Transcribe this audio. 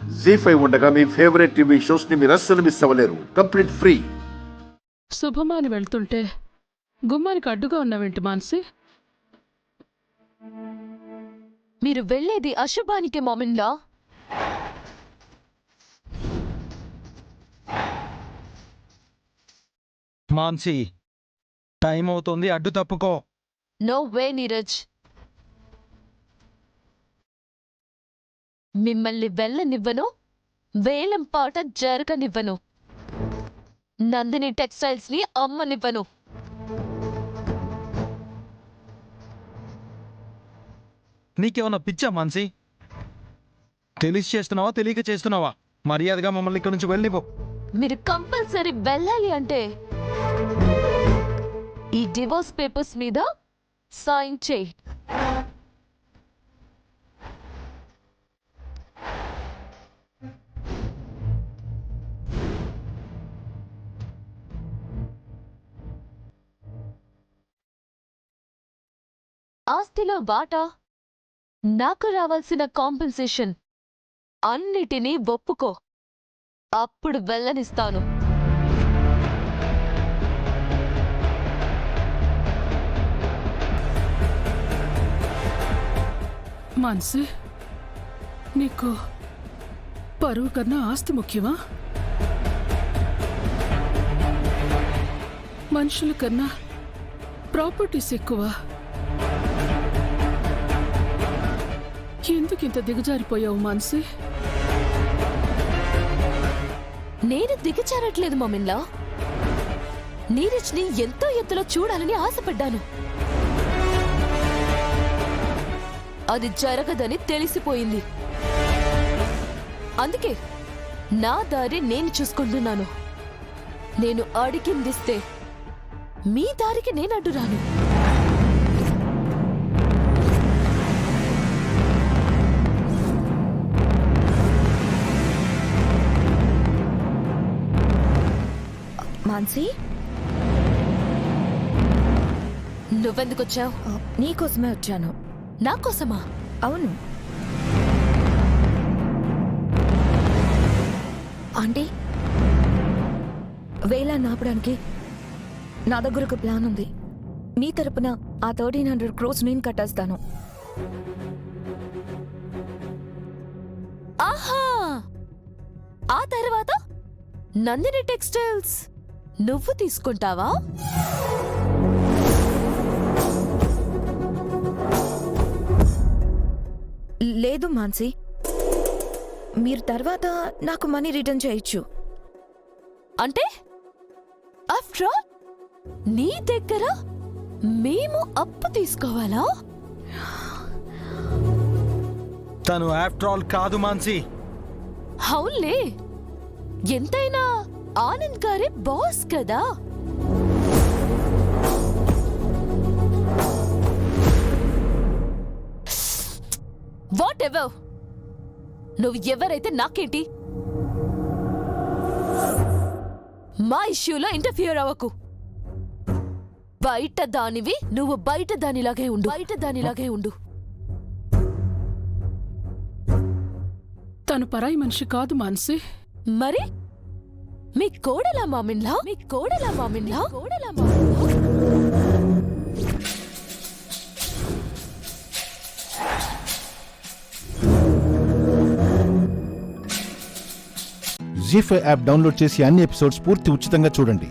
జీ5 ఉండగా మీ favourite TV shows ని మీరు అస్సలు మిస్ అవ్వలేరు. Complete free. శుభమాని వెళ్తుంటే గుమ్మానికి అడ్డుగా ఉన్నావేంటి మాన్సి? మీరు వెళ్ళేది అశుభానికి మామిన్లా. మాన్సి, టైం అవుతుంది, అడ్డు తప్పుకో. నో వే నీరజ్, మిమ్మల్ని వెళ్ళనివ్వను, వేలం పాట జరగనివ్వను, నందిని టెక్స్టైల్స్ ని అమ్మనివ్వను. నీకేమన్నా పిచ్చా మాన్సి? తెలిసి చేస్తున్నావా తెలియక చేస్తున్నావా? మర్యాదగా మమ్మల్ని ఇక్కడి నుంచి వెళ్ళిపో. మీరు కంపల్సరీ వెళ్ళాలి అంటే ఈ డివోర్స్ పేపర్స్ మీద సైన్ చేయి. ఆస్తిలో వాటా, నాకు రావాల్సిన కాంపెన్సేషన్ అన్నిటినీ ఒప్పుకో, అప్పుడు వెళ్ళనిస్తాను. మాన్సి, నీకు పరువు కన్నా ఆస్తి ముఖ్యమా? మనుషుల కన్నా ప్రాపర్టీస్ ఎక్కువ. ఎందుకింత దిగజారిపోయావు మాన్సి? నేను దిగచారట్లేదు మామిన్లా. నీరజ్ ని ఎంతో ఎత్తులో చూడాలని ఆశపడ్డాను. అది జరగదని తెలిసిపోయింది. అందుకే నా దారి నేను చూసుకుంటున్నాను. నేను అడిగిందిస్తే మీ దారికి నేను అడ్డురాను. మాన్సి, నువ్వెందుకొచ్చావు? నీకోసమే వచ్చాను. నాకోసమా? అవును ఆంటీ, వేలా నాపడానికి నా దగ్గర ఒక ప్లాన్ ఉంది. మీ తరపున ఆ 1300 crores నేను కట్టేస్తాను. ఆహా! ఆ తర్వాత నందిని టెక్స్టైల్స్ నువ్వు తీసుకుంటావా? లేదు మాన్సి, మీరు తర్వాత నాకు మనీ రిటర్న్ చేయొచ్చు. అంటే ఆఫ్టర్ ఆల్ నీ దగ్గర మేము అప్పు తీసుకోవాలా? తను ఆఫ్టర్ ఆల్ కాదు మాన్సి. అవునులే, ఎంతైనా ఆనంద్ గారే బాస్ కదా. వాట్ ఎవర్, నువ్వు ఎవరైతే నాకేంటి? మా ఇష్యూలో ఇంటర్ఫియర్ అవ్వకు. బయట దానివి నువ్వు బయట దానిలాగే ఉండు. తను పరాయి మనిషి కాదు మాన్సి. మరి మీ కోడలా మామిన్లా? జీ5 యాప్ డౌన్లోడ్ చేసి అన్ని ఎపిసోడ్స్ పూర్తి ఉచితంగా చూడండి.